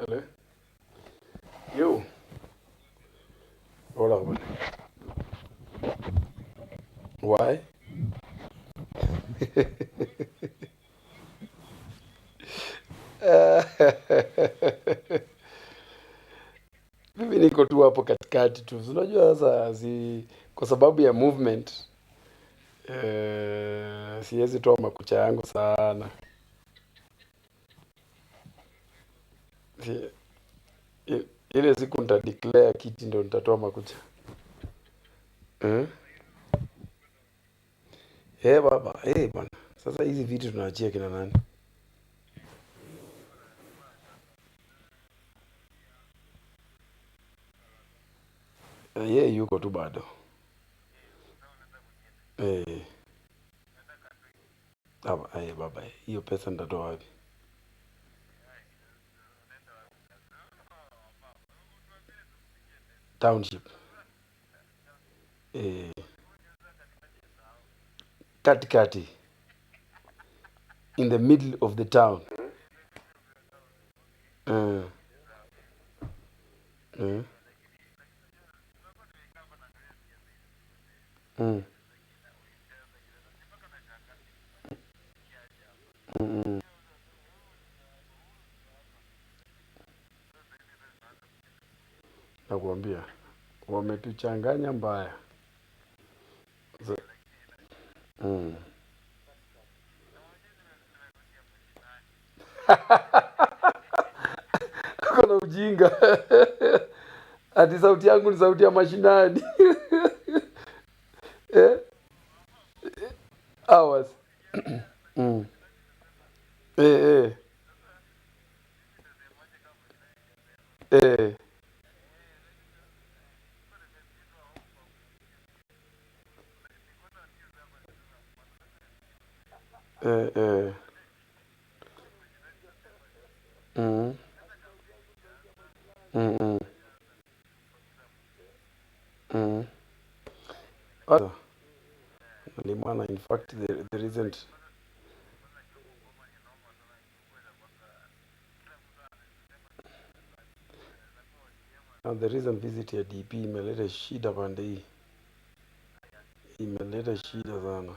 Hello. Yo. Hold on. Why? Mimi niko tu hapo katikati tu. Unajua sasa kwa sababu ya movement siwezi toa makucha yangu sana. Si, ile siku nita declare kiti ndio nitatoa makucha. Eh? Baba, bwana. Sasa hizi vitu tunaachia kina nani? Yeye yuko tu bado. Eh, baba, hiyo pesa nitatoa wapi? Township. Eh, katikati. In the middle of the town. Eh, eh, mm, mm. Nakuambia wametuchanganya mbaya. Z- mm. Kuna ujinga. Ati sauti yangu ni sauti ya mashinani. eh? Hours. Mm. Eh, eh, eh, eh. Mm, mm, mm, mm. Hata, Limana, in fact, there isn't. The recent visit ya DP imeleta shida pande hii. Imeleta shida sana.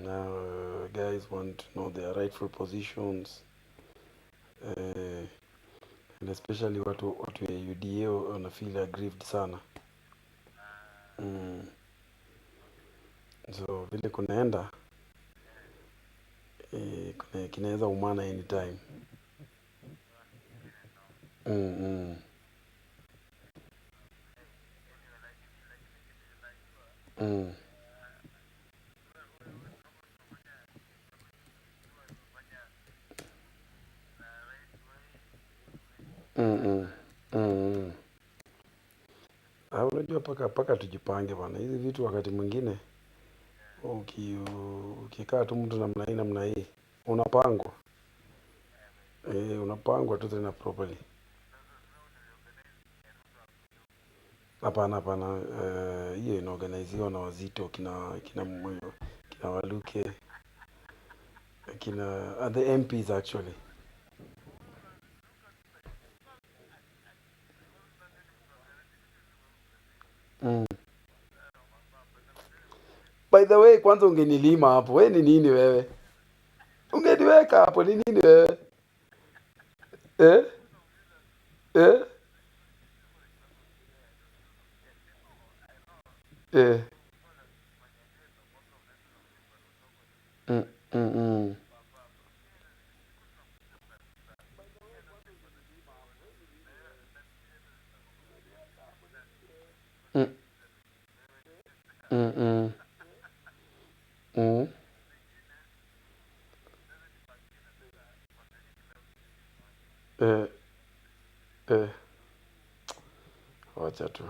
Now, guys want to know their rightful positions. Uh, and especially watu ya UDA wana feel aggrieved sana. Mm. So vile kunaenda kinaweza umana anytime. Mm, mm, mm, mm, mm, mm. Unajua paka tujipange bana. Hizi vitu wakati mwingine ukikaa tu mtu namna hii unapangwa. Unapangwa tu tena properly. Hapana, hapana, hiyo inaorganiziwa na wazito kina Moyo, kina Waluke, kina the MPs actually. Mm. By the way, kwanza ungenilima hapo. We ni nini wewe? Ungeniweka hapo ni nini wewe? Eh? Eh? Eh. Mm, mm, mm. Mm, mm, mm. Mm. Eh, eh. Wacha tu.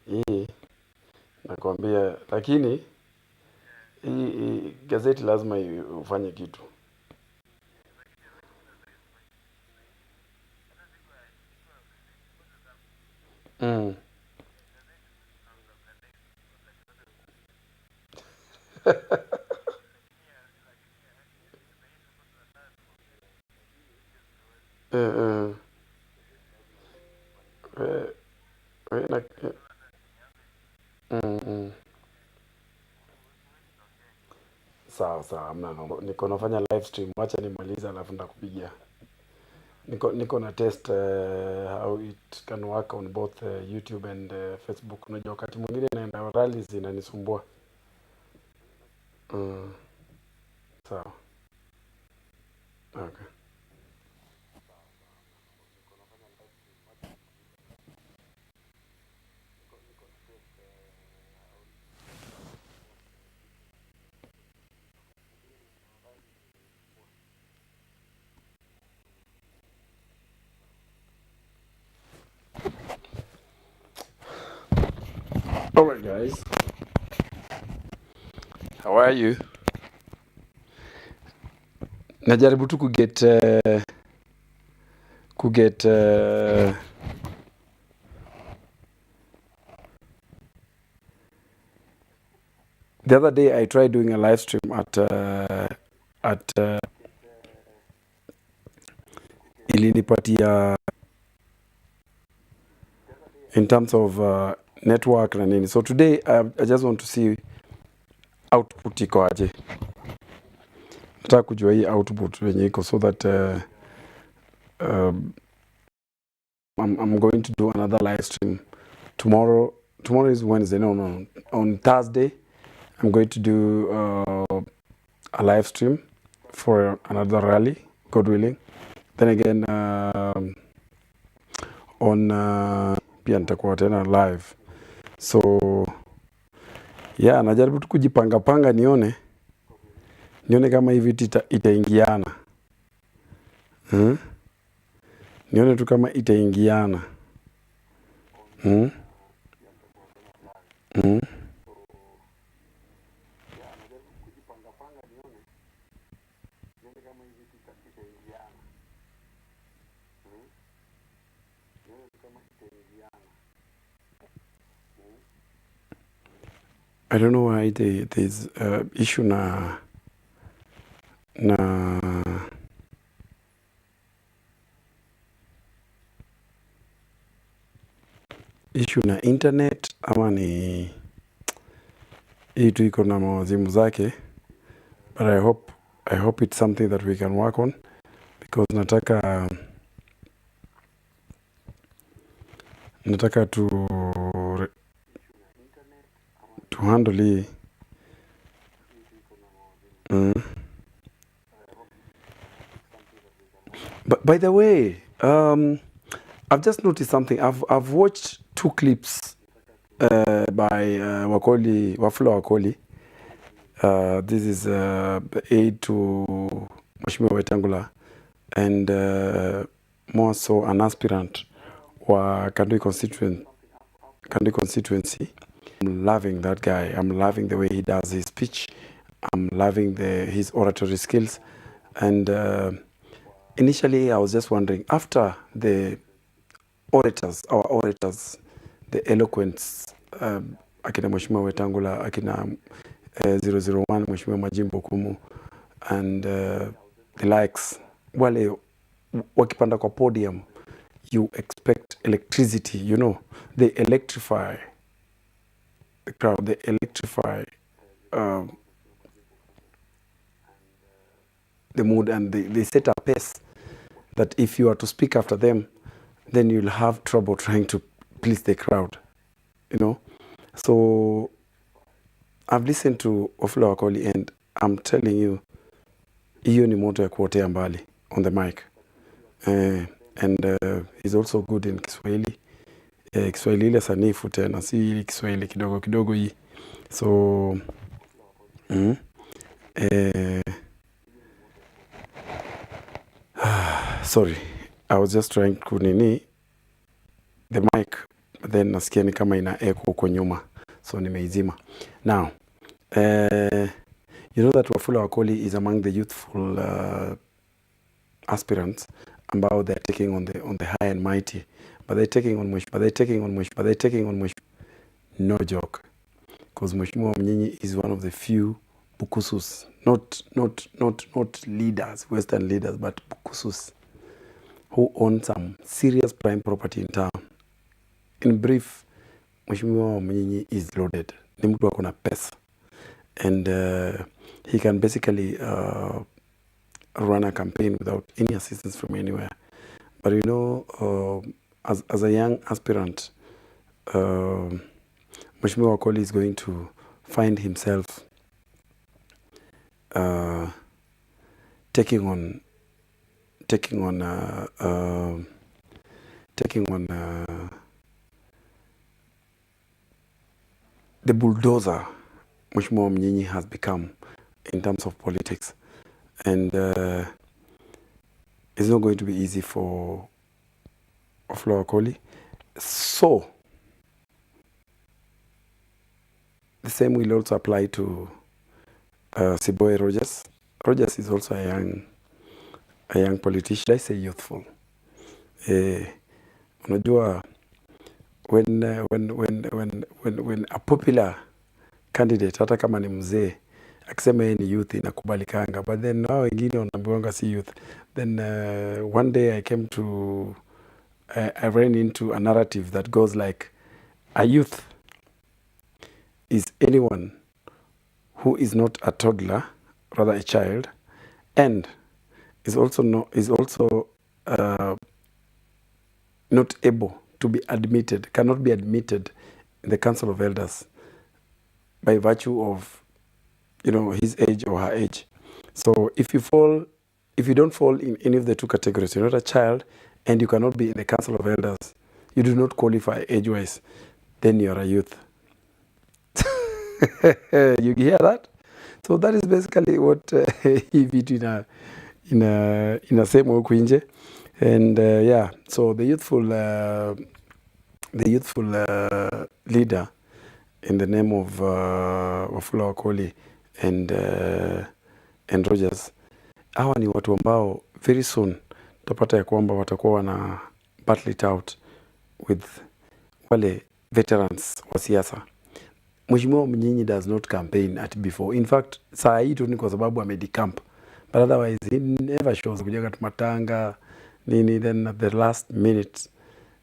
Hii nakwambia, lakini hii gazeti lazima ufanye kitu. Mm. eh, eh, na, mm. Sawa sawa, hamna no. Niko nafanya live stream, wacha nimaliza alafu ndakupigia. Niko na test how it can work on both YouTube and Facebook. Unajua wakati mwingine naenda rallies inanisumbua. Mm, sawa. Okay. Alright guys. How are you? Najaribu tu kuget the other day I tried doing a live stream at ilinipatia in terms of network na nini. So today I just want to see output iko aje. Nataka kujua hii output wenye iko so that I'm going to do another live stream tomorrow. Tomorrow is Wednesday. No. On Thursday, I'm going to do a live stream for another rally, God willing. Then again, on pia nitakuwa tena live. So yeah, najaribu tu kujipanga nione kama hivi itaingiana. Nione tu kama itaingiana. I don't know why there's issue na issue na internet ama ni hii tu iko na mawazimu zake, but I hope it's something that we can work on because nataka to handle hii. But by the way, I've just noticed something. I've watched 2 clips by Wafula Wakoli. This is aid to Mheshimiwa Wetangula and more so an aspirant wa Kandui constituency. I'm loving that guy. I'm loving the way he does his speech. I'm loving his oratory skills. And initially I was just wondering, after our orators, the eloquence, akina Mheshimiwa Wetangula, akina 001 Mheshimiwa Majimbo Kumu, and the likes, wale wakipanda kwa podium, you expect electricity, they electrify the crowd, they electrify the mood, and they set a pace that if you are to speak after them, then you'll have trouble trying to please the crowd, So I've listened to Wafula Wakoli and I'm telling you, hiyo ni moto ya kuotea mbali on the mic. And he's also good in Kiswahili. Kiswahili ile sanifu tena, si Kiswahili kidogo hii. So sorry, I was just trying to the mic, then nasikia ni kama ina echo huko nyuma, so nimeizima. Now, you know that Wafula Wakoli is among the youthful aspirants ambao they're taking on the high and mighty, but they're taking on no joke, because Mheshimiwa Mnyinyi is one of the few Bukusus, not leaders, Western leaders, but Bukusus who own some serious prime property in town. In brief, Mheshimiwa Mnyinyi is loaded. Ni mtu ako na pesa. And he can basically run a campaign without any assistance from anywhere. But you know, as a young aspirant, Mheshimiwa Wakoli is going to find himself taking on the bulldozer Mheshimiwa Mnyinyi has become in terms of politics. And it's not going to be easy for Wafula Wakoli. So, the same will also apply to Siboye Rogers. Rogers is also a young politician. I say youthful. Unajua, when a popular candidate, hata kama ni mzee, akisema yeye ni youth inakubalikanga, but then hao wengine wanaambiwanga si youth. Then one day I ran into a narrative that goes like, a youth is anyone who is not a toddler, rather a child, and is also not able to be admitted, cannot be admitted in the Council of Elders by virtue of, you know, his age or her age. So if you don't fall in any of the two categories, you're not a child and you cannot be in the Council of Elders, you do not qualify age-wise, then you're a youth. You hear that? So that is basically what he did in a same Okwinje. And yeah, so the youthful leader in the name of Wafula Wakoli and Rogers, hawa ni watu ambao very soon tutapata ya kwamba watakuwa wana battle it out with wale veterans wa siasa. Mheshimiwa Mnyinyi does not campaign at before. In fact, saa hii tu ni kwa sababu amedecamp. But otherwise, he never shows kujaga tumatanga, nini, then at the last minute,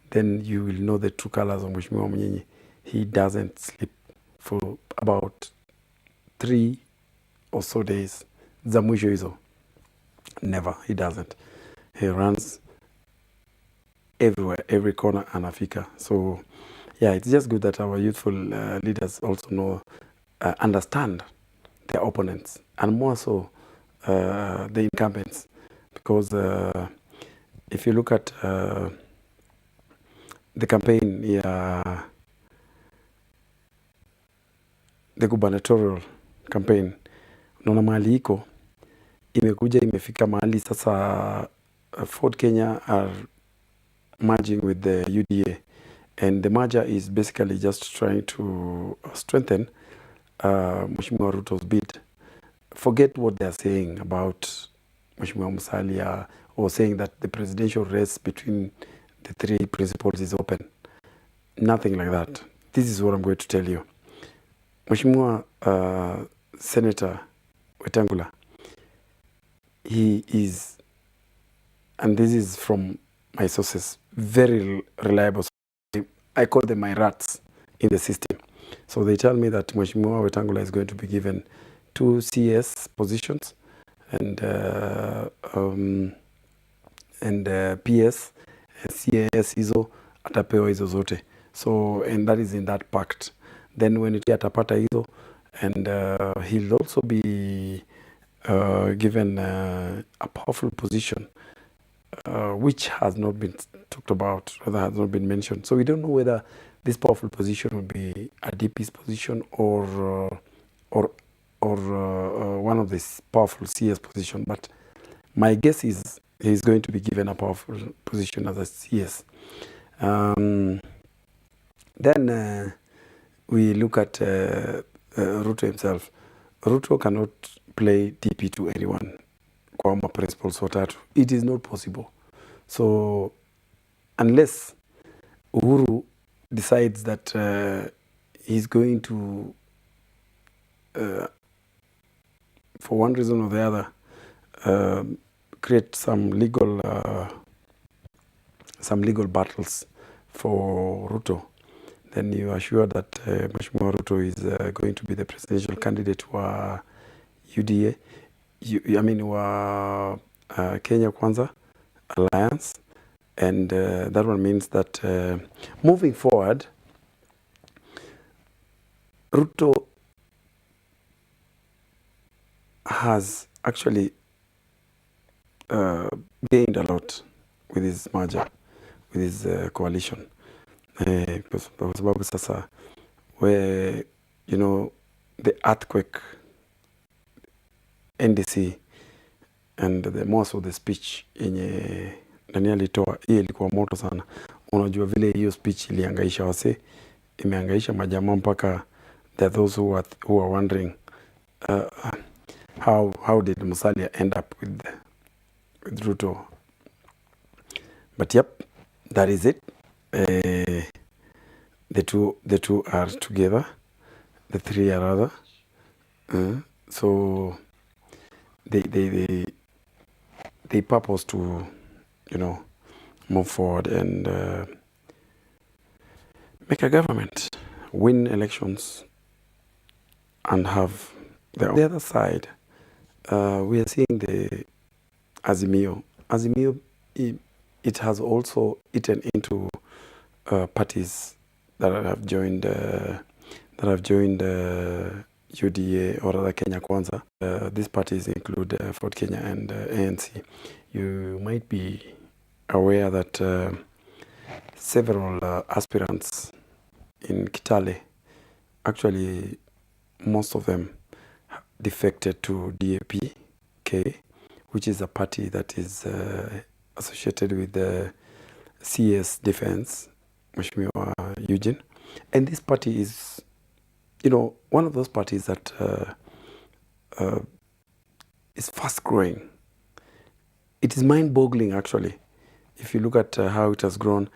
then you will know the true colors of Mheshimiwa Mnyinyi. He doesn't sleep for about 3 or so days. Za mwisho hizo. Never, he doesn't. He runs everywhere, every corner anafika. So, yeah, it's just good that our youthful leaders also know, understand their opponents, and more so the incumbents. Because if you look at the campaign, the gubernatorial campaign, unaona mahali iko imefika mahali sasa Ford Kenya are merging with the UDA, and the merger is basically just trying to strengthen Mheshimiwa Ruto's bid. Forget what they're saying about Mheshimiwa Musalia, or saying that the presidential race between the three principals is open. Nothing like that. This is what I'm going to tell you. Mheshimiwa Senator Wetangula, he is, and this is from my sources, very reliable. I call them my rats in the system. So they tell me that Mheshimiwa Wetangula is going to be given 2 CS positions and PS, CAS hizo atapewa hizo zote. So, and that is in that pact. Then when it atapata hizo, and he'll also be given a powerful position which has not been talked about, rather has not been mentioned. So we don't know whether this powerful position will be a DP's position or one of these powerful CS position. But my guess is he's going to be given a powerful position as a CS. Then we look at Ruto himself. Ruto cannot play DP to anyone. Kwamba principles watatu. It is not possible. So unless Uhuru decides that he's going to, for one reason or the other, create some legal some legal battles for Ruto, then you are sure that Mheshimiwa Ruto is going to be the presidential candidate wa UDA, wa Kenya Kwanza Alliance, and that one means that moving forward, Ruto has actually gained a lot with his merger, with his coalition. Kwa sababu sasa, where, the earthquake, NDC, and most of the speech yenye nani alitoa, hiyo ilikuwa moto sana. Unajua vile hiyo speech iliangaisha wase, imeangaisha majamaa mpaka there are those who are wondering how did Musalia end up with Ruto. But yep, that is it. The two are together. The three are rather. So they purpose to, move forward and make a government, win elections, and have the other side. We are seeing the Azimio. Azimio, it has also eaten into parties that have joined UDA, or rather Kenya Kwanza. These parties include Ford Kenya and ANC. You might be aware that several aspirants in Kitale, actually most of them defected to DAP-K, which is a party that is associated with the CS Defense, Mheshimiwa Eugene. And this party is, one of those parties that is fast growing. It is mind-boggling, actually, if you look at how it has grown.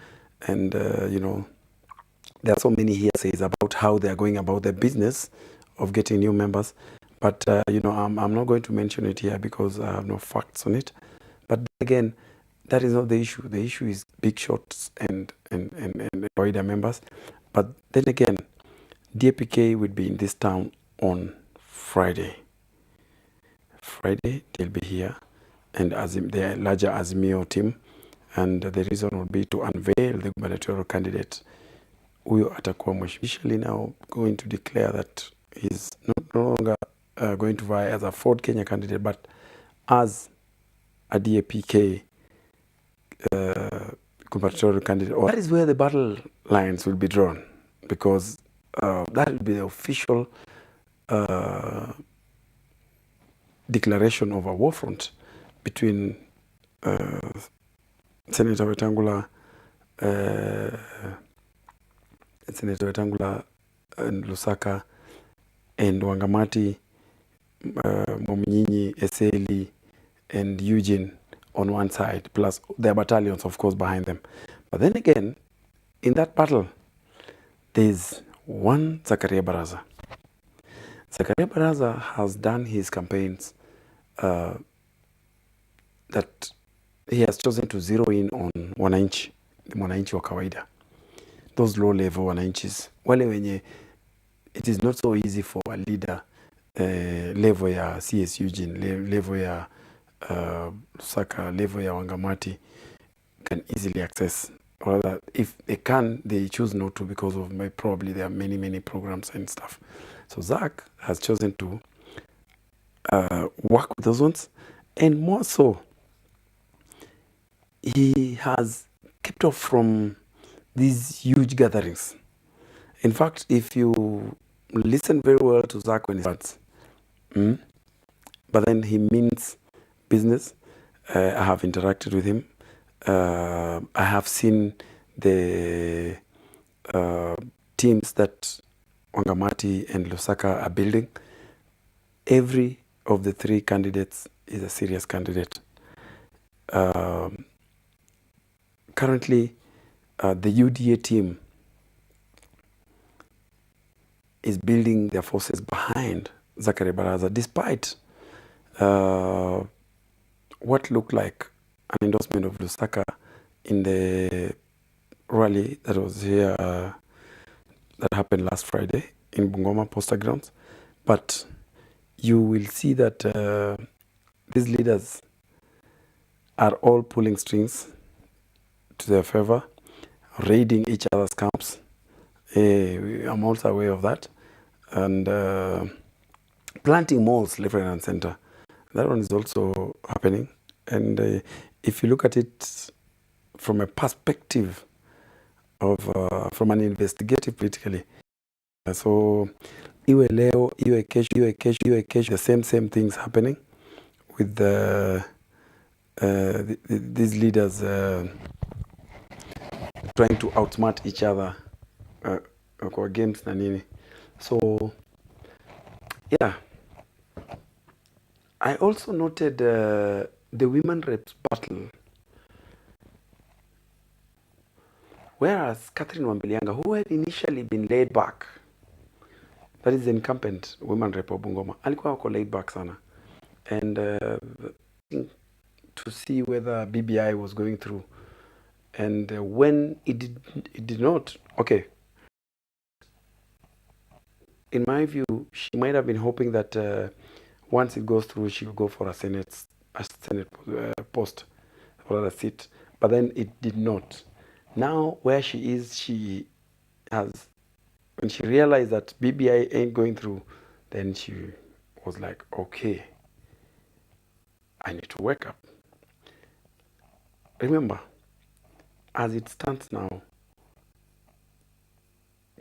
And, there are so many hearsays about how they are going about their business of getting new members. But, I'm not going to mention it here because I have no facts on it. But again, that is not the issue. The issue is big shots and wider members. But then again, DAP-K will be in this town on Friday. They'll be here, and the larger Azimio team. And the reason will be to unveil the gubernatorial candidate. Huyo atakuwa officially now going to declare that he's no longer going to vie as a Ford Kenya candidate, but as a DAP-K gubernatorial candidate. That is where the battle lines will be drawn, because that will be the official declaration of a war front between Senator Wetangula and Lusaka, and Wangamati, Mominyinyi, Eseli, and Eugene on one side, plus their battalions, of course, behind them. But then again, in that battle, there's one Zakaria Baraza. Zakaria Baraza has done his campaigns that he has chosen to zero in on wananchi, the mwananchi wa kawaida. Those low-level wananchis, wale wenye it is not so easy for a leader level ya CS Eugene, level ya Lusaka, level ya Wangamati can easily access. Or that if they can, they choose not to because of probably there are many programs and stuff. So Zach has chosen to work with those ones, and more so, he has kept off from these huge gatherings. In fact, if you listen very well to Zach when he starts, but then he means business. I have interacted with him. I have seen the teams that Wangamati and Lusaka are building. Every of the three candidates is a serious candidate. Currently, the UDA team is building their forces behind Zakaria Baraza, despite what looked like an endorsement of Lusaka in the rally that was here, that happened last Friday in Bungoma Posta Grounds. But you will see that these leaders are all pulling strings to their favor, raiding each other's camps. I'm also aware of that. And planting malls left, right, and center. That one is also happening. And if you look at it from a perspective of from an investigative politically, so iwe leo, iwe kesho, the same things happening with these leaders trying to outsmart each other kwa games na nini. So yeah, I also noted the women reps battle, whereas Catherine Wambilianga, who had initially been laid back, that is the incumbent women rep of Bungoma, alikuwa wako laid back sana, and to see whether BBI was going through, and when it did not, okay, in my view, she might have been hoping that once it goes through, she will go for a Senate post or a seat, but then it did not. Now, where she is, she has, when she realized that BBI ain't going through, then she was like, okay, I need to wake up. Remember, as it stands now,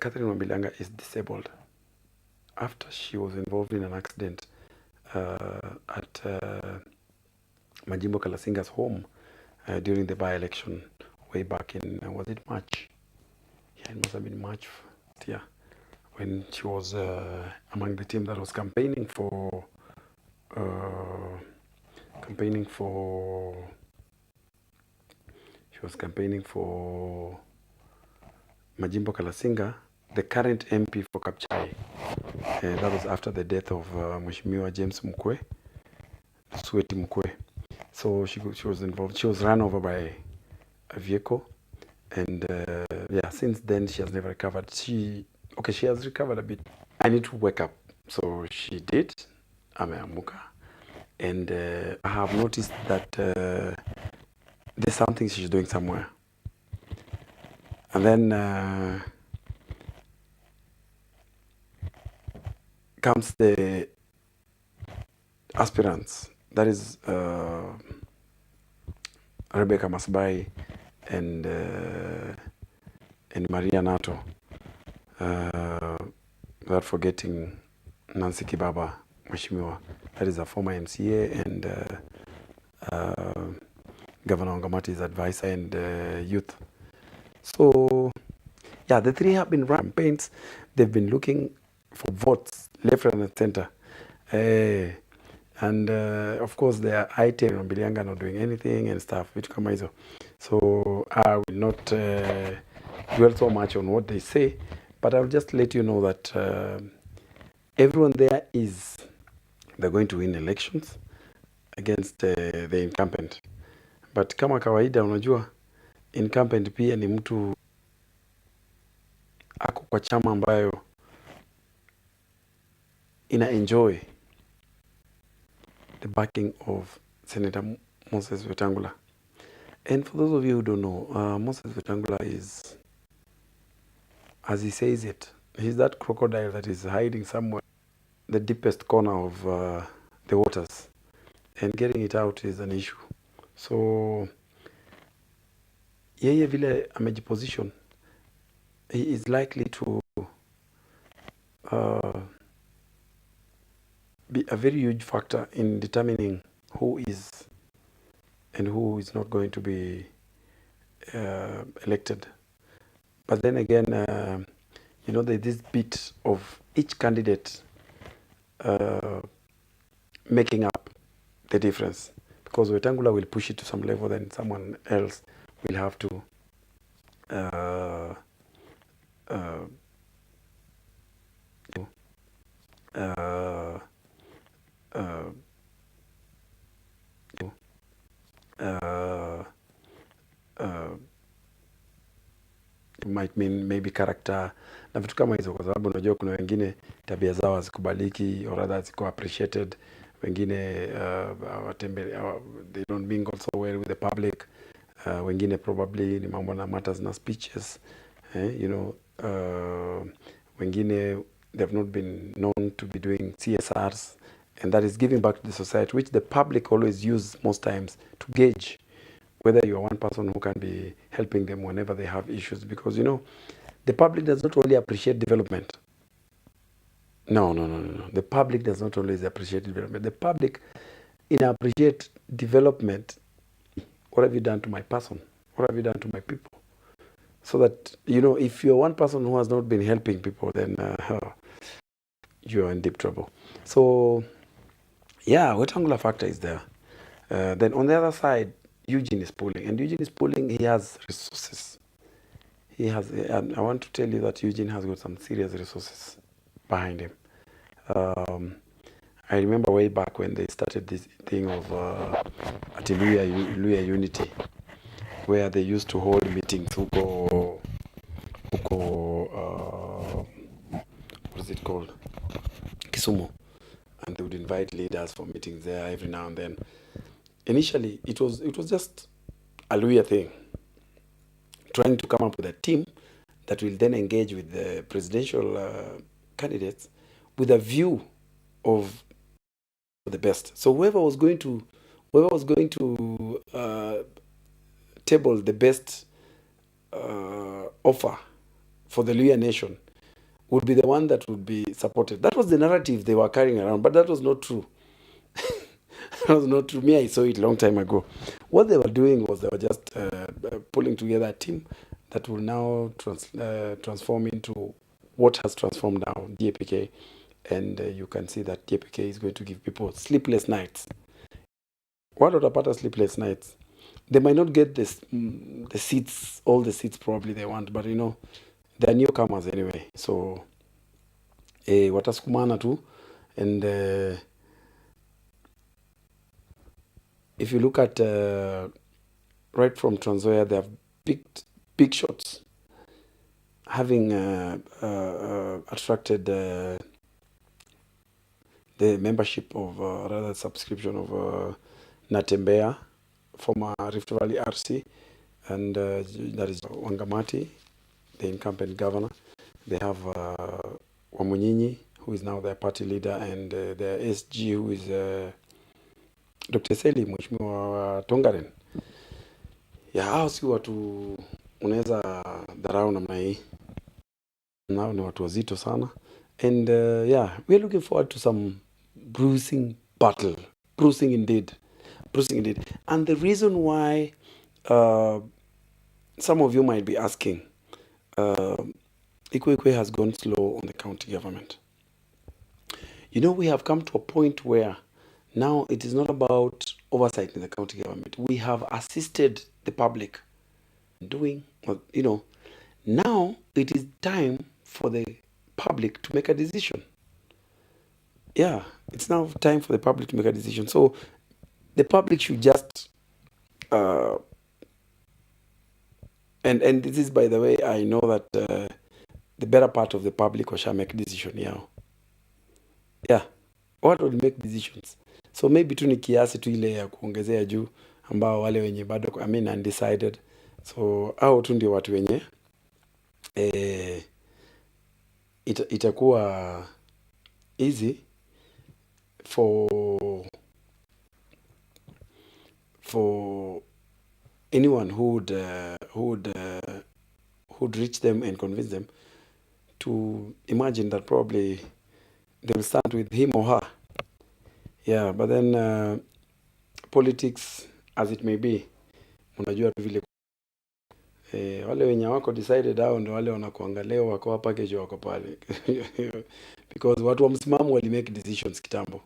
Catherine Wambilanga is disabled after she was involved in an accident at Majimbo Kalasinga's home during the by-election way back in, was it March? Yeah, it must have been March, yeah, when she was among the team that was campaigning for Majimbo Kalasinga, the current MP for Kapchai. That was after the death of Mheshimiwa James Mkwe, Sweti Mkwe. So she was involved. She was run over by a vehicle, and yeah, since then she has never recovered. She has recovered a bit. I need to wake up. So she did. Ameamuka. And I have noticed that there's something she's doing somewhere. And then comes the aspirants. That is Rebecca Masbai and Maria Nato. Without forgetting Nancy Kibaba Mheshimiwa. That is a former MCA and Governor Ongamati's advisor and youth. So, yeah, the three have been running campaigns. They've been looking for votes left, right, and center. And of course, they are item on Bilianga not doing anything and stuff, which come hizo. So I will not dwell so much on what they say, but I'll just let you know that everyone there they're going to win elections against the incumbent. But kama kawaida, unajua incumbent pia ni mtu ako kwa chama ambayo ina enjoy the backing of Senator Moses Wetangula. And for those of you who don't know, Moses Wetangula is, as he says it, he's that crocodile that is hiding somewhere, the deepest corner of the waters, and getting it out is an issue. So yeye vile amejiposition, he is likely to be a very huge factor in determining who is and who is not going to be elected. But then again, there's this bit of each candidate making up the difference. Because Wetangula will push it to some level, then someone else will have to might mean maybe character na vitu kama hizo, kwa sababu unajua kuna wengine tabia zao hazikubaliki or rather ziko appreciated, wengine they don't mingle so well with the public, wengine probably ni mambo na matters na speeches, wengine they've not been known to be doing CSRs, and that is giving back to the society, which the public always use most times to gauge whether you are one person who can be helping them whenever they have issues. Because, the public does not only appreciate development. No. The public does not always appreciate development. The public, appreciate development. What have you done to my person? What have you done to my people? So that, if you're one person who has not been helping people, then you're in deep trouble. So, yeah, Wetangula factor is there. Then on the other side, Eugene is pulling. And Eugene is pulling, he has resources. And I want to tell you that Eugene has got some serious resources behind him. I remember way back when they started this thing of Luya Unity, where they used to hold meetings, what is it called? Kisumu. And they would invite leaders for meetings there every now and then. Initially, it was just a Luya thing, trying to come up with a team that will then engage with the presidential candidates with a view of the best. So whoever was going to table the best offer for the Luya nation would be the one that would be supported. That was the narrative they were carrying around, but that was not true. That was not true. Me, I saw it a long time ago. What they were doing was they were just pulling together a team that will now transform into what has transformed now, DAPK. And you can see that DAPK is going to give people sleepless nights. What watapata sleepless nights? They might not get the seats, all the seats probably they want, but they're newcomers anyway. So, watasukumana tu. And if you look at right from Trans Nzoia, they have picked big shots, having attracted the membership of, rather subscription of Natembea from Rift Valley RC, and that is Wangamati, the incumbent governor. They have Wamunyinyi, who is now their party leader, and their SG, who is Dr. Seli, Mheshimiwa wa Tongaren. Ya hao si watu unaweza dharau namna hii. Nao ni watu wazito sana. And yeah, we are looking forward to some bruising battle. Bruising indeed. And the reason why some of you might be asking, iKUWEiKUWE has gone slow on the county government. We have come to a point where now it is not about oversight in the county government. We have assisted the public doing, now it is time for the public to make a decision. Yeah, it's now time for the public to make a decision. So the public should just, and this is, by the way, I know that the better part of the public shall make decision now. Yeah, what will make decisions? So maybe tu ni kiasi tu ile ya kuongezea juu ambao wale wenye bado undecided. So hao tu ndio watu wenye itakuwa easy for anyone who would reach them and convince them to imagine that probably they will start with him or her. Yeah, but then politics, as it may be, unajua vile wale wenye wako decided hao ndio wale wanakuangalia wako hapa kesho wako pale. Because watu wa msimamo wali make decisions kitambo.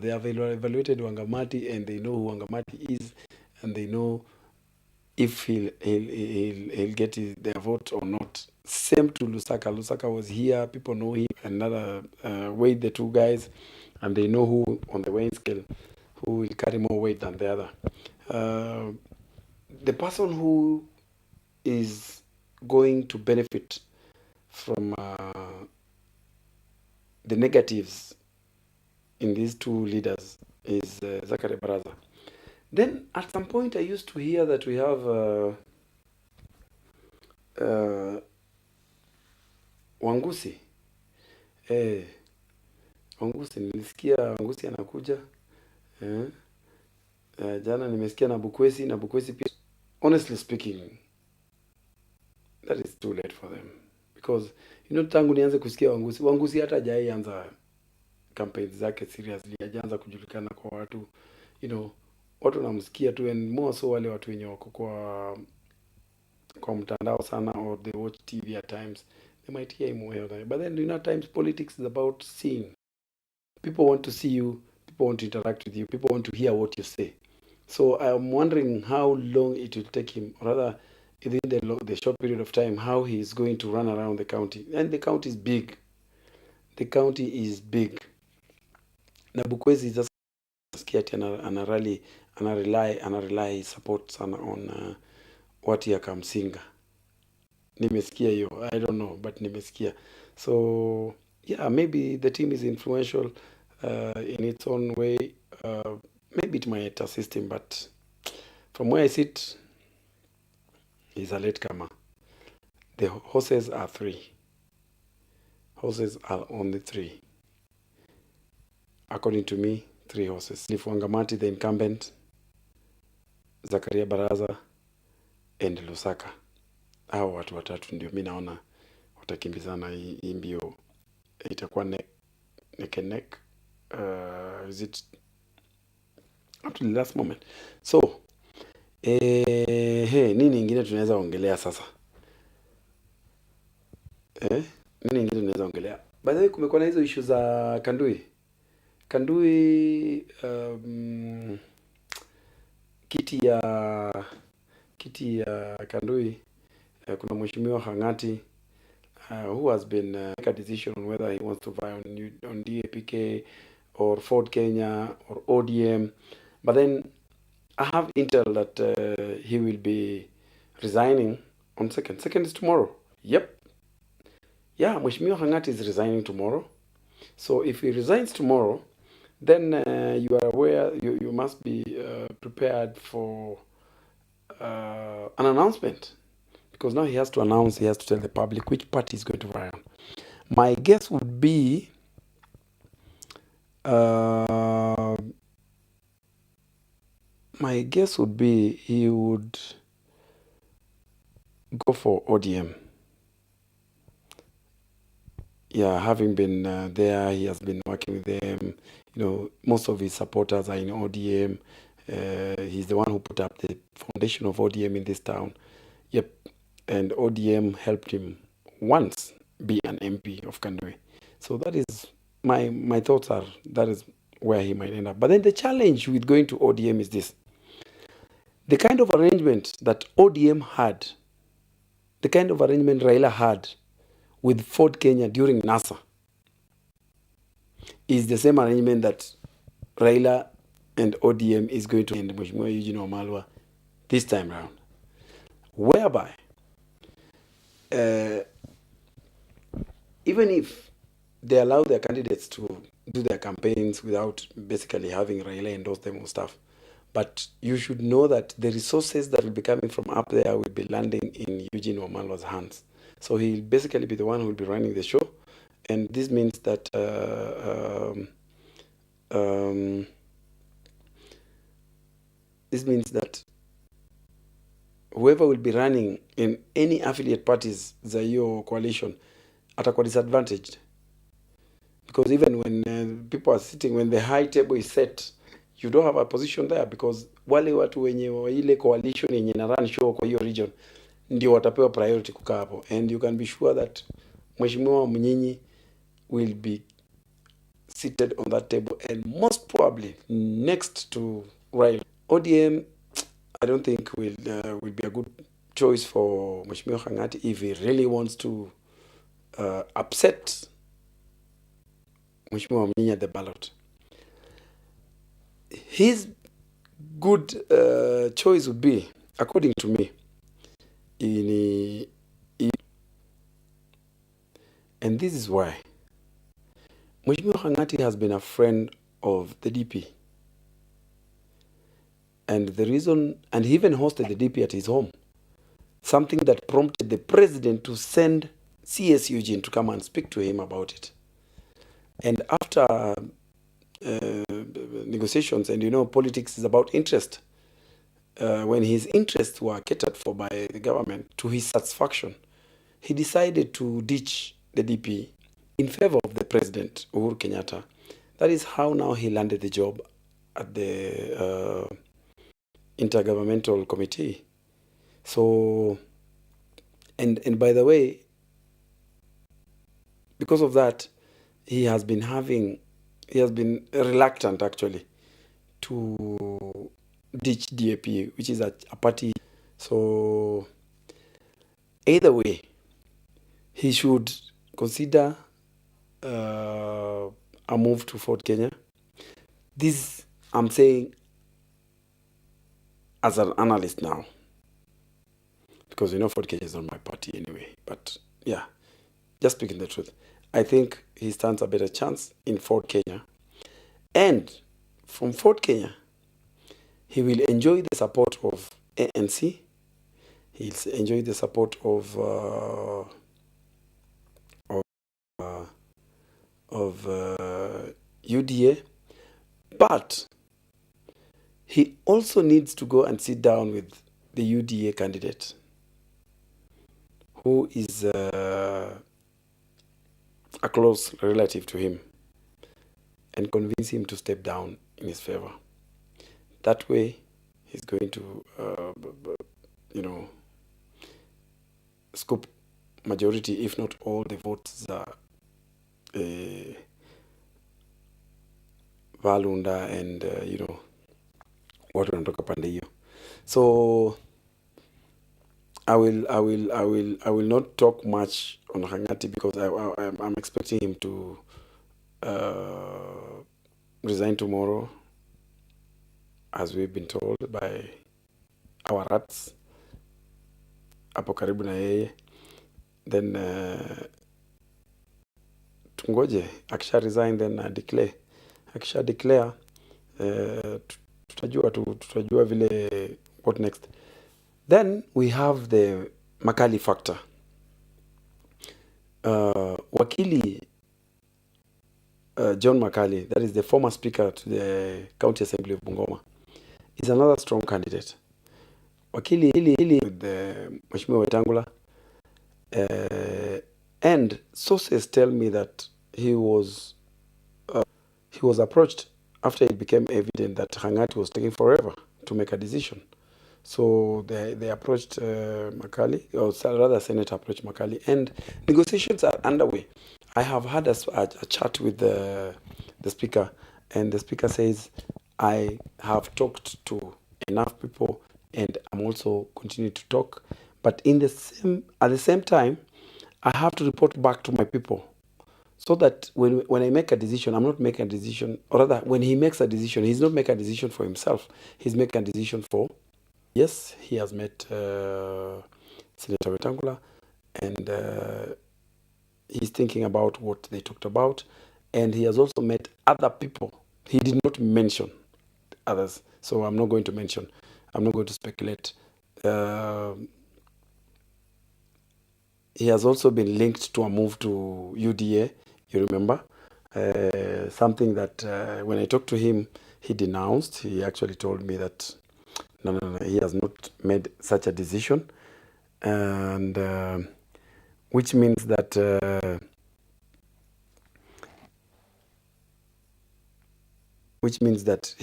They have evaluated Wangamati, and they know who Wangamati is, and they know if he'll get their vote or not. Same to Lusaka. Lusaka was here. People know him. Another weighed the two guys, and they know who on the weighing scale who will carry more weight than the other. The person who is going to benefit from the negatives in these two leaders is Zachary Baraza. Then at some point I used to hear that we have Wangusi. Wangusi, nilisikia Wangusi anakuja. Jana nimesikia na Bukwesi pia. Honestly speaking, that is too late for them. Because, tangu nianze kusikia Wangusi hata hajaianza campaigns zake seriously, hajaanza kujulikana kwa watu. Watu wanamsikia tu, and more so wale watu wenye wako kwa mtandao sana, or they watch TV at times, they might hear him well. But then, at times politics is about seeing. People want to see you, people want to interact with you, people want to hear what you say. So I'm wondering how long it will take him, or rather, within the short period of time, how he is going to run around the county. And the county is big. The county is big. Na Bukwesi just anarely support sana on Watiaka Msinga. Nimesikia hiyo, I don't know, but nimesikia. So yeah, maybe the team is influential in its own way. Maybe it might assist him, but from where I sit, he's a latecomer. The horses are 3. Horses are only 3. According to me, 3 horses. Wangamati, the incumbent, Zakaria Baraza, and Lusaka. Hao watu watatu ndio mimi naona watakimbizana hii mbio. Itakuwa neck and neck. Is it up to the last moment? So, nini ingine tunaweza ongelea sasa? Nini ingine tunaweza ongelea? By the way, kumekuwa na hizo issue za Kandui. Kiti ya Kandui, kuna mheshimiwa Hangati who has been make a decision on whether he wants to vie on DAPK or Ford Kenya or ODM. But then I have intel that he will be resigning on 2nd. 2nd is tomorrow. Yep. Yeah, Mheshimiwa Hangati is resigning tomorrow. So if he resigns tomorrow, then you are aware, you must be prepared for an announcement. Because now he has to announce, he has to tell the public which party is going to vie on. My guess would be he would go for ODM. Yeah, having been there, he has been working with them. Most of his supporters are in ODM. He's the one who put up the foundation of ODM in this town. Yep. And ODM helped him once be an MP of Kandui. So that is my thoughts are that is where he might end up. But then the challenge with going to ODM is this. The kind of arrangement that ODM had, the kind of arrangement Raila had with Ford Kenya during NASA is the same arrangement that Raila and ODM is going to end Mheshimiwa Eugene Wamalwa this time round. Whereby, even if they allow their candidates to do their campaigns without basically having Raila endorse them or stuff, but you should know that the resources that will be coming from up there will be landing in Eugene Wamalwa's hands. So he'll basically be the one who will be running the show. And this means that whoever will be running in any affiliate parties za hiyo coalition atakuwa disadvantaged. Because even when people are sitting, when the high table is set, you don't have a position there, because wale watu wenye ile coalition yenye na run show kwa hiyo region ndio watapewa priority kukaa hapo. And you can be sure that Mheshimiwa Mnyinyi will be seated on that table, and most probably next to Raila. ODM, I don't think will be a good choice for Mheshimiwa Hangati if he really wants to upset Mheshimiwa Mnyinyi at the ballot. His good choice would be, according to me, in, and this is why Mheshimiwa Hangati has been a friend of the DP. And the reason, and he even hosted the DP at his home, something that prompted the president to send CS Eugene to come and speak to him about it. And after negotiations, and politics is about interest, when his interests were catered for by the government to his satisfaction, he decided to ditch the DP in favor of the president, Uhuru Kenyatta. That is how now he landed the job at the Intergovernmental Committee. So, and by the way, because of that, he has been reluctant actually to ditch DAP, which is a party. So either way, he should consider a move to Fort Kenya. This I'm saying as an analyst now, because Fort Kenya is not my party anyway. But yeah, just speaking the truth, I think he stands a better chance in Fort Kenya. And from Fort Kenya, he will enjoy the support of ANC. He'll enjoy the support of UDA. But he also needs to go and sit down with the UDA candidate, who is a close relative to him, and convince him to step down in his favor. That way, he's going to, scoop majority, if not all, the votes Valunda and watu wanatoka pande hiyo. So I will not talk much on Hangati because I'm expecting him to resign tomorrow, as we've been told by our rats hapo karibu na yeye. Then tungoje akisha resign, then declare. Akisha declare tutajua vile what next. Then we have the Makali factor. Wakili John Makali, that is the former speaker to the County Assembly of Bungoma, is another strong candidate. Wakili with the Mheshimiwa Wetangula, and sources tell me that he was approached after it became evident that Hangati was taking forever to make a decision. So they approached Makali, or rather Senator approached Makali, and negotiations are underway. I have had a chat with the speaker, and the speaker says, I have talked to enough people, and I'm also continuing to talk. But at the same time, I have to report back to my people, so that when I make a decision, I'm not making a decision, or rather, when he makes a decision, he's not making a decision for himself. He's making a decision for. Yes, he has met Senator Wetangula, and he's thinking about what they talked about, and he has also met other people. He did not mention others, so I'm not going to mention. I'm not going to speculate. He has also been linked to a move to UDA, you remember, something that when I talked to him, he denounced. He actually told me that no, he has not made such a decision, and which means that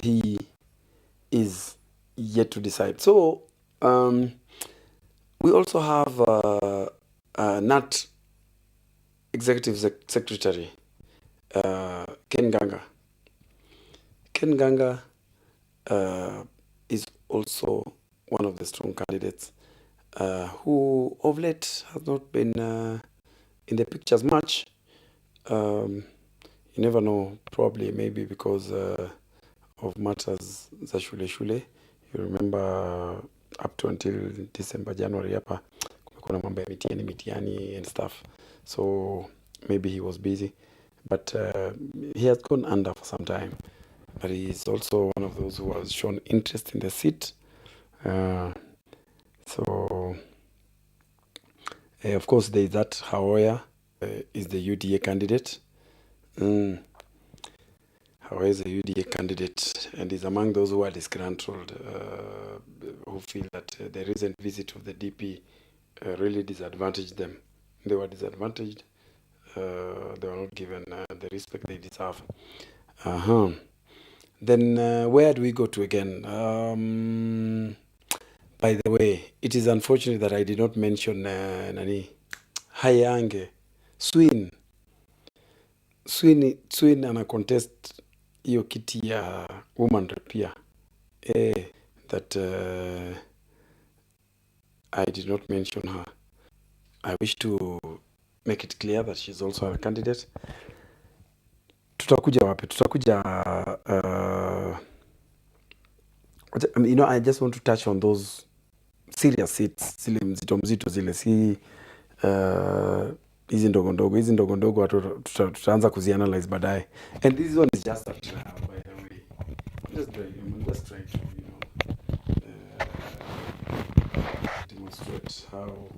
he is yet to decide. So we also have NAT Executive Secretary Ken Ganga. Ken Ganga is also one of the strong candidates who of late has not been in the pictures much. You never know, probably maybe because of matters za shule. You remember up to until December, January hapa kuna mambo ya mitihani and stuff, so maybe he was busy, but he has gone under for some time, but he is also one of those who has shown interest in the seat. So of course there is that Haoya is the UDA candidate. Haoya is a UDA candidate and is among those who are disgruntled, who feel that the recent visit of the DP really disadvantaged them. They were disadvantaged. They were not given the respect they deserve. Then where do we go to again? By the way, it is unfortunate that I did not mention Hayange Swin ana contest hiyo kiti ya woman rep pia. That I did not mention her. I wish to make it clear that she's also a candidate. Tutakuja wapi? Tutakuja I just want to touch on those serious seats, zile mzito zile, si hizi ndogo ndogo watu tutaanza kuzianalyze baadaye. And this one is just a trial, by the way. I'm just trying to demonstrate how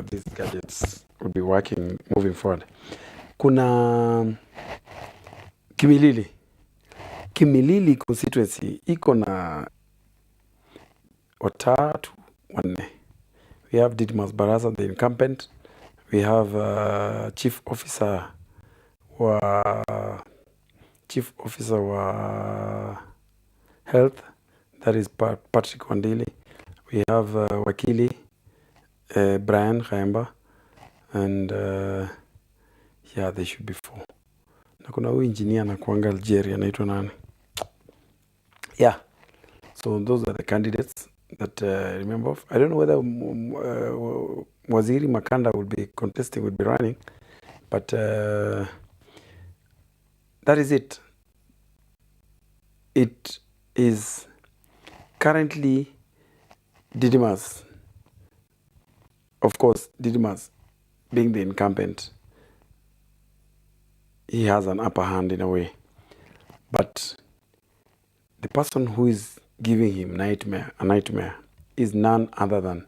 these gadgets will be working moving forward. Kuna Kimilili constituency iko na watatu wanne. We have Didmas Barasa, the incumbent. We have chief officer wa health, that is Patrick Wandili. We have wakili Brian Khaemba, and yeah, they should be 4. Na kuna huyu engineer na kuanga Algeria anaitwa nani? Yeah, so those are the candidates that I remember of. I don't know whether Waziri Makanda will be contesting, will be running, but that is it. It is currently Didmas. Of course, Didmas being the incumbent, he has an upper hand in a way. But the person who is giving him a nightmare is none other than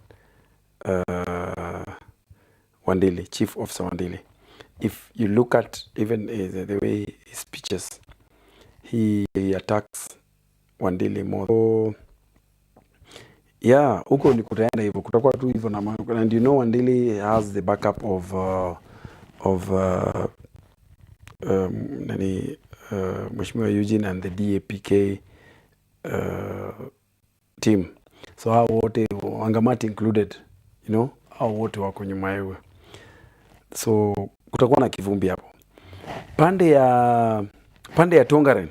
Wandili, Chief Officer Wandili. If you look at even the way he speeches, he attacks Wandili more. So, yeah, huko ni kutaenda hivyo, kutakuwa tu hivyo na and you know Wandili has the backup of Mheshimiwa Eugene and the DAPK team. So hao wote Wangamati included, hao wote wako nyuma yao. So kutakuwa na kivumbi hapo. Pande ya Tongaren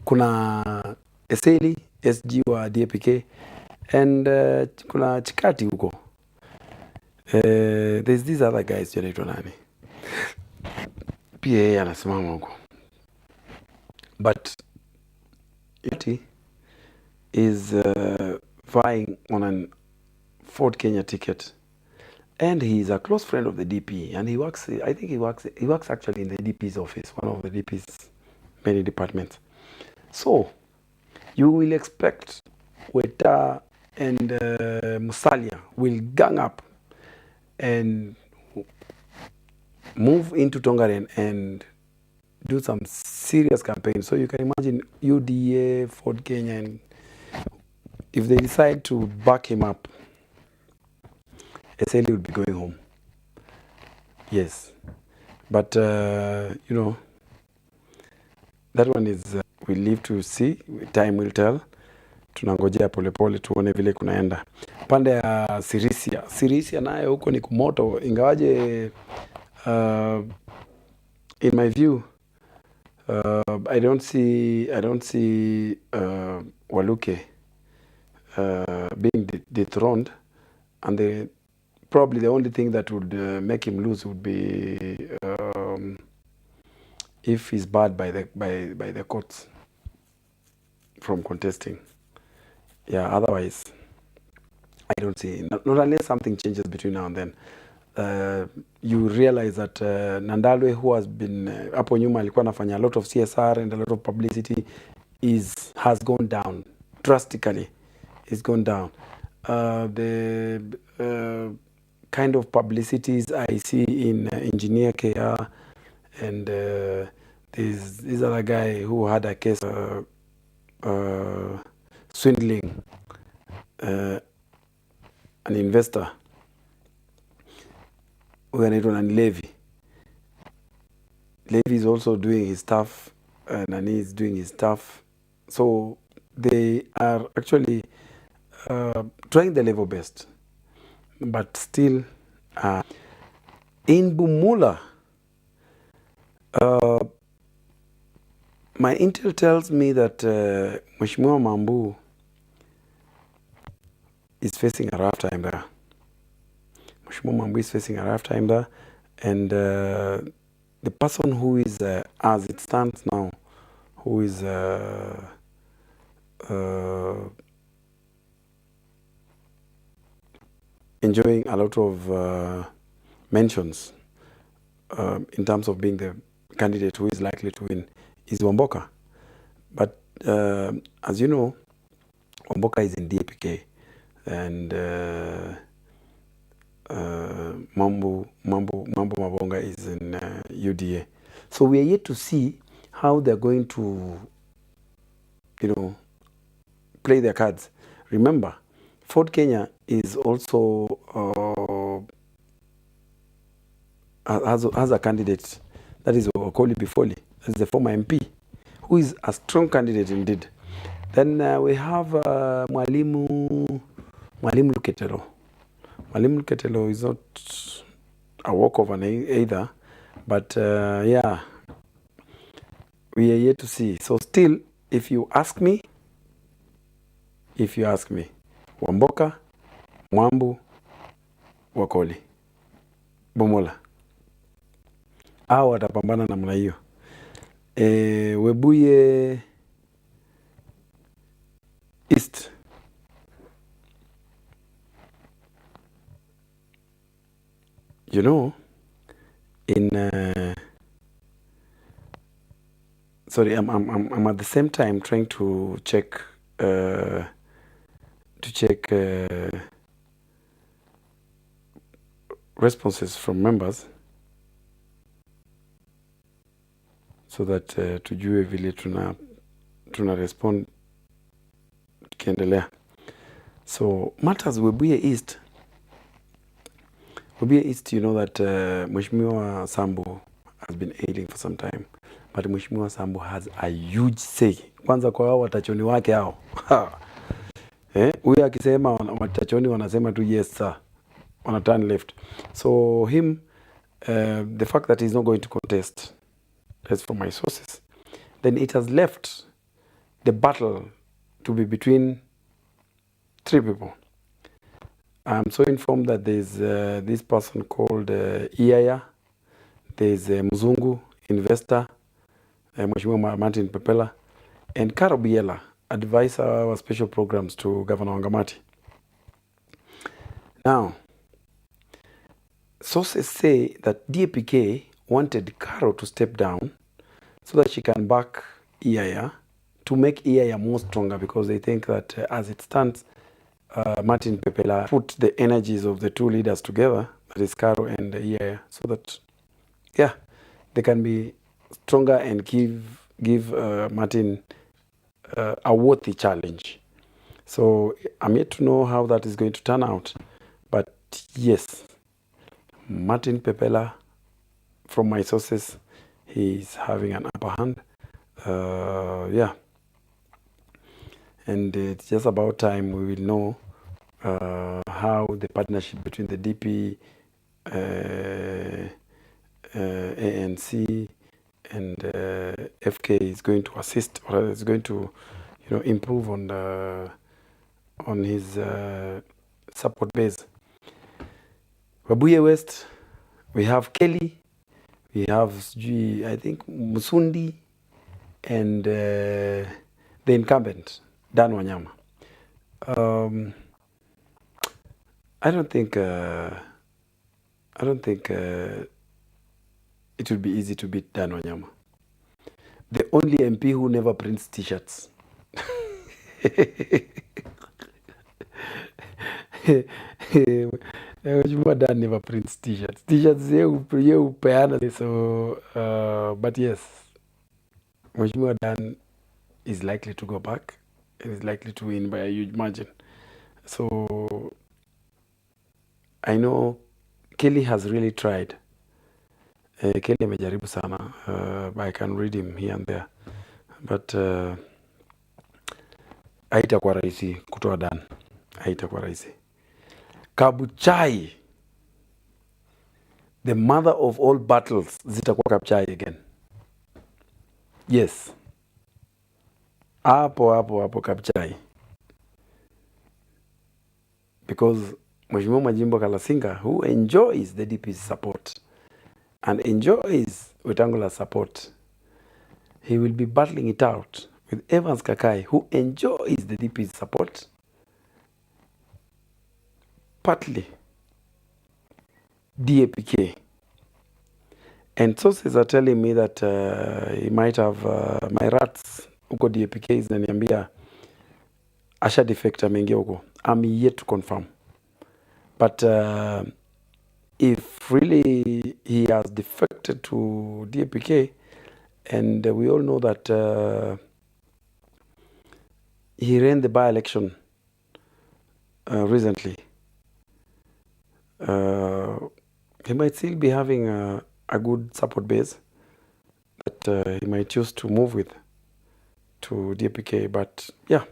kuna Eseli SG wa DAPK and kuna Chikati huko. There's these other guys wanaitwa nani? Pia yeye anasimama huko. But it is vying on a Ford Kenya ticket, and he is a close friend of the DP, and he works actually in the DP's office, one of the DP's many departments. So you will expect Weta and Musalia will gang up and move into Tongaren and do some serious campaign. So you can imagine UDA, Ford Kenya, and if they decide to back him up, SLE would be going home. Yes. But, that one is, we'll leave to see. Time will tell. Tunangojea polepole tuone vile kunaenda. Pande ya Sirisia naye huko ni kumoto. Ingawaje, in my view, I don't see Waluke being dethroned, and probably the only thing that would make him lose would be if he's barred by the courts from contesting. Yeah, otherwise I don't see, not unless something changes between now and then. You realize that Nandalwe, who has been hapo nyuma alikuwa anafanya a lot of CSR and a lot of publicity, has gone down drastically. It's gone down. The kind of publicities I see in Engineer KR and this other guy who had a case swindling an investor huyu anaitwa nani, Levy. Levy is also doing his stuff, Nani is doing his stuff. So they are actually trying the level best, but still in Bumula, my intel tells me that Mheshimiwa Mambu is facing a rough time there. Mheshimiwa Mambu is facing a rough time there, and the person who is, as it stands now, who is enjoying a lot of mentions in terms of being the candidate who is likely to win is Wamboka. But as you know, Wamboka is in DAPK, and Mambo Mabonga is in UDA. So we are yet to see how they're going to, play their cards. Remember, Ford Kenya is also has a candidate, that is Okoli Bifoli, as the former MP, who is a strong candidate indeed. Then we have Mwalimu Luketelo. Mwalimu Luketelo is not a walkover either, but yeah, we are yet to see. So still, if you ask me, Wamboka, Mwambu, Wakoli, Bomola, hao watapambana namna hiyo. Webuye East, in sorry, I'm at the same time trying to check responses from members so that tujue vile tuna respond tukiendelea. So matters Webuye East, you know that Mheshimiwa Sambu has been ailing for some time, but Mheshimiwa Sambu has a huge say. Kwanza kwa hao watachoni wake hao. Huyu akisema watachoni wanasema tu yes sir, wana turn left. So him, the fact that he's not going to contest, as from my sources, then it has left the battle to be between three people. I'm so informed that there's this person called Iyaya, there's Mzungu, investor, Mheshimiwa Martin Pepela, and Karo Biela, advisor our special programs to Governor Wangamati. Now, sources say that DAPK wanted Karo to step down so that she can back Iyaya, to make Iyaya more stronger, because they think that as it stands, Martin Pepela put the energies of the two leaders together, that is Karo and Iyaya, so that, yeah, they can be stronger and give Martin a worthy challenge. So I'm yet to know how that is going to turn out. But yes, Martin Pepela, from my sources, he's having an upper hand. Yeah. And it's just about time we will know how the partnership between the DP, ANC, and FK is going to assist, or is going to, improve on his support base. Webuye West, we have Kelly, we have I think Musundi, and the incumbent Dan Wanyama. Um, I don't think it would be easy to beat Dan Wanyama. The only MP who never prints t-shirts. Mheshimiwa Dan never prints t-shirts. T-shirts ye upeana. So, but yes, Mheshimiwa Dan is likely to go back and is likely to win by a huge margin. So, I know Kelly has really tried. Kelly amejaribu sana, but I can read him here and there. But haitakuwa rahisi kutoa Dan. Haitakuwa rahisi. Kabuchai, the mother of all battles, zitakuwa Kabuchai again. Yes. Hapo Kabuchai. Because Mheshimiwa Majimbo Kalasinga, who enjoys the DP's support and enjoys Wetangula's support, he will be battling it out with Evans Kakai, who enjoys the DP's support, partly DAPK. And sources are telling me that he might have my rats huko DAPK zinaniambia asha defect ameingia huko. I'm yet to confirm. But if really he has defected to DAPK, and we all know that he ran the by-election recently, he might still be having a good support base that he might choose to move with to DAPK. But yeah,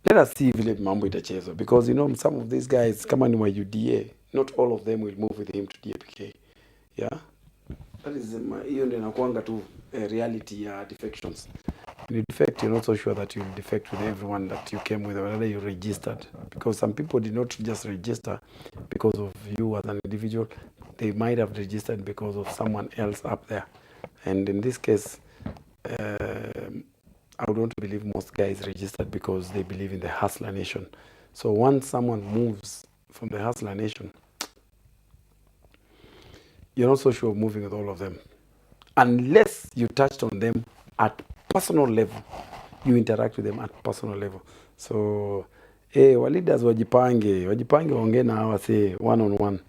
let us see vile mambo itachezwa, because you know some of these guys kama ni wa UDA, not all of them will move with him to DAPK. Yeah, that is hiyo ndio inakuanga tu reality ya defections. When you defect, you're not so sure that you'll defect with everyone that you came with, or whether you registered. Because some people did not just register because of you as an individual. They might have registered because of someone else up there. And in this case, I would want to believe most guys registered because they believe in the Hustler Nation. So once someone moves from the Hustler Nation, you're not so sure of moving with all of them. Unless you touched on them at personal level, you interact with them at personal level. So wa leaders wajipange waongee na hawa say one on one.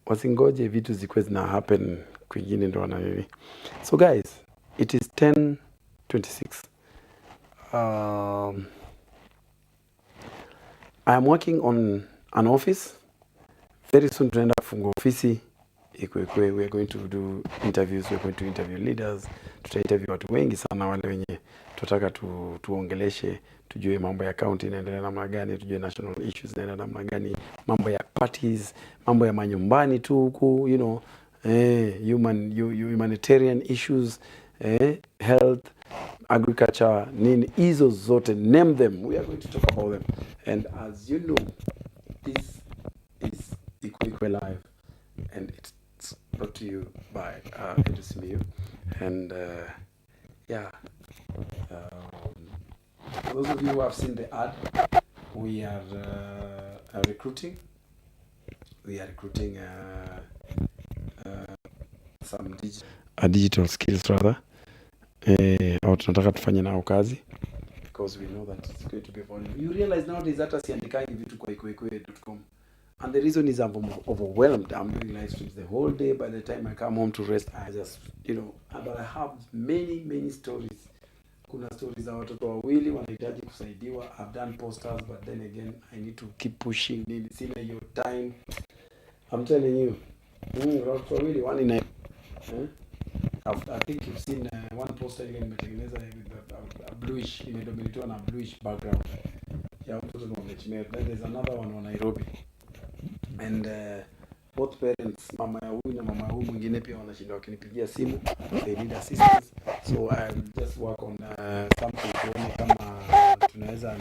Wasingoje vitu zikuwe zina happen kwingine ndo na nini. So guys, it is 10:26. I am working on an office. Very soon tunaenda kufungua ofisi iKUWEiKUWE. We are going to do interviews, we are going to interview leaders, interview watu wengi sana wale wenye tutaka tuongeleshe, tujue mambo ya county inaendelea namna gani, tujue national issues inaendelea namna gani, mambo ya parties, mambo ya manyumbani tu huku, you know, humanitarian issues, health, agriculture, nini, hizo zote, name them, we are going to talk about them. And as you know, this is iKUWEiKUWE Live, and it's brought to you by Edusimiu. And for those of you who have seen the ad, we are recruiting. We are recruiting some digital skills rather. Au tunataka tufanye nao kazi, because we know that it's going to be volume. You realize nowadays hata siandikangi vitu kwa iKUWEiKUWE.com. And the reason is I'm overwhelmed. I'm doing live streams the whole day. By the time I come home to rest, I just, but I have many stories. Kuna stories za watoto wawili wanahitaji kusaidiwa. I've done posters, but then again, I need to keep pushing. Sina hiyo time. I'm telling you. Watoto wawili, one in a... I think you've seen one poster ile nimetengeneza a bluish, imedominatiwa na bluish background. Ya mtoto na mechimea. Then there's another one on Nairobi. And both parents, mama ya huyu na mama ya huyu mwingine pia wanashinda wakinipigia simu, they need assistance. So I will just work on something tuone kama tunaweza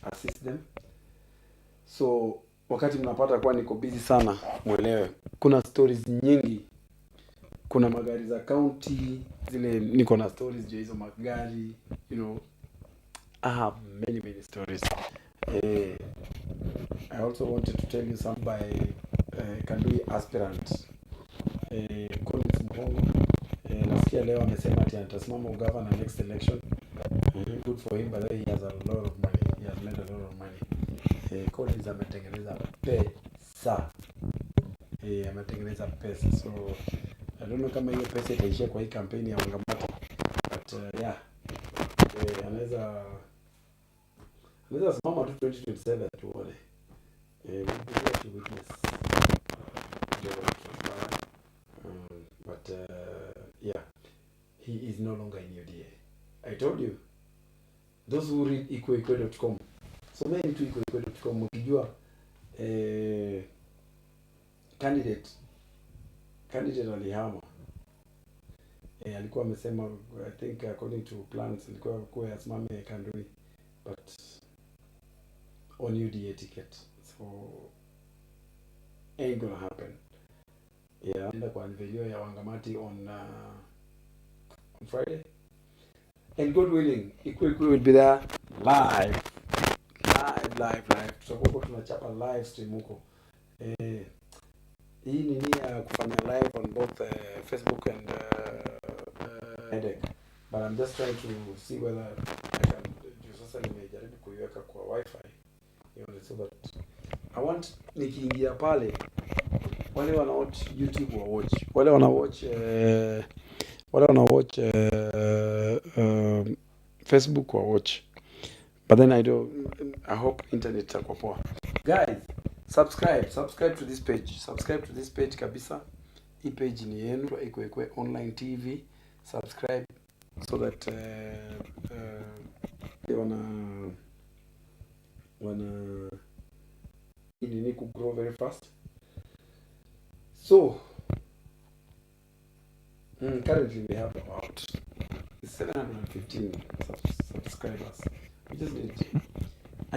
assist them. So wakati mnapata kuwa niko busy sana, mwelewe kuna stories nyingi kuna magari za county zile, niko na stories juu hizo magari, you know. I have many stories. I also wanted to tell you some by Kandui aspirant Collins Mbongo. Nasikia leo amesema ati atasimama ugavana next election. Good for him, but he has a lot of money. He has made a lot of money. Collins ametengeneza pesa. Ametengeneza pesa. So I don't know kama hiyo pesa itaishia kwa hii kampeni ya Wangamati. But yeah. Anaweza simama tu 2027 tuone. We'll be there to witness. But yeah, he is no longer in UDA. I told you. Those who read iKUWEiKUWE.com, so many to iKUWEiKUWE.com, ukijua candidate alihama. Alikuwa amesema, I think according to plans alikuwa kwa asimame Kandui, but on UDA ticket. So ain't gonna happen. Yeah, enda kwa video ya Wangamati on Friday. And God willing, iKUWEiKUWE will be there live. Tutakuwa tunachapa live stream huko. Hii ni nia kufanya live on both Facebook and Edek. But I'm just trying to see whether I can do. Sasa nimejaribu kuiweka kwa wifi. You know, so that I want nikiingia pale wale wana watch YouTube wa watch. Wale wana watch Facebook wa watch. But then I hope internet itakuwa poa. Guys, subscribe to this page. Subscribe to this page kabisa. Hii page ni yenu, iKUWEiKUWE online TV. Subscribe so that ili ni ku grow very fast. So currently we have about 715 subscribers. I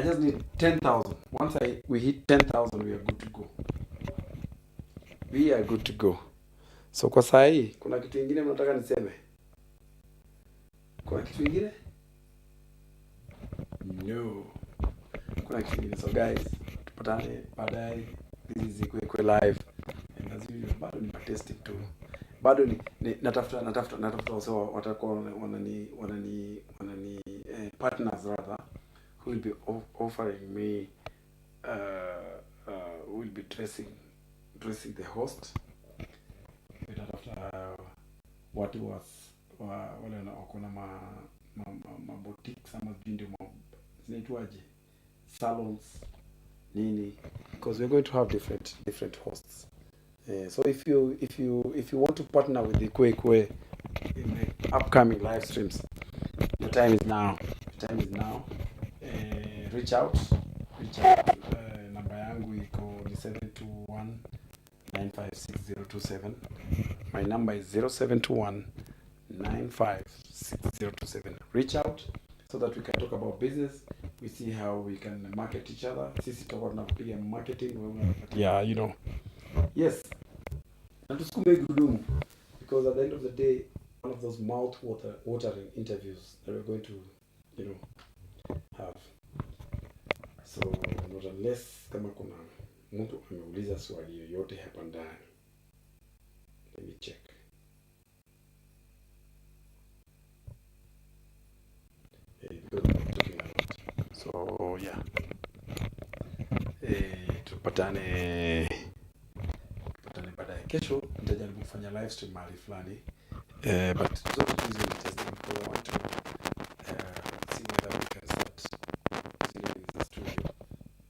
just need 10,000. Once we hit 10,000, we are good to go. We are good to go. So kwa saa hii kuna kitu kingine mnataka niseme? Kuna kitu kingine? No. Kuna kitu kingine. So guys, tupatane baadaye. This is iKUWEiKUWE live. And as usual, bado ni testing tu. Bado ni natafuta also watakuwa wanani partners rather who will be offering me who will be dressing the host. Natafuta watu wale wako na ma boutiques ama ndio zinaitwaje, salons nini, because we're going to have different hosts. So if you want to partner with iKUWEiKUWE in the upcoming live streams, the time is now. Reach out. Namba yangu iko ni 0721956027. My number is 0721956027. Reach out so that we can talk about business. We see how we can market each other. Sisi tutakuwa tunapiga marketing. Yeah, you know. Yes. And tusukume gurudumu, because at the end of the day, one of those mouth-watering interviews that we're going to, you know, have. So, not unless kama kuna mtu ameuliza swali yoyote hapa ndani. Let me check. Because I'm talking a lot. So, yeah. Tupatane baadaye. Kesho nitajaribu kufanya live stream mahali fulani. But zote hizo ni testing because I want to see whether we can start using the studio.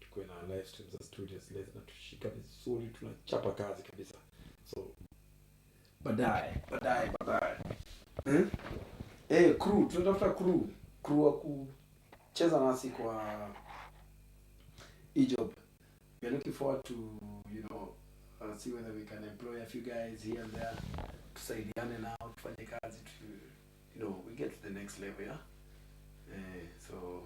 Tukuwe na live streams za studios leo na tushika vizuri, tunachapa kazi kabisa. So baadaye. Crew, tunatafuta crew wa kucheza nasi kwa job. We are looking forward to, you know, see whether we can employ a few guys here and there. Tusaidiane nao, tufanye kazi, you know, we get to the next level, yeah? So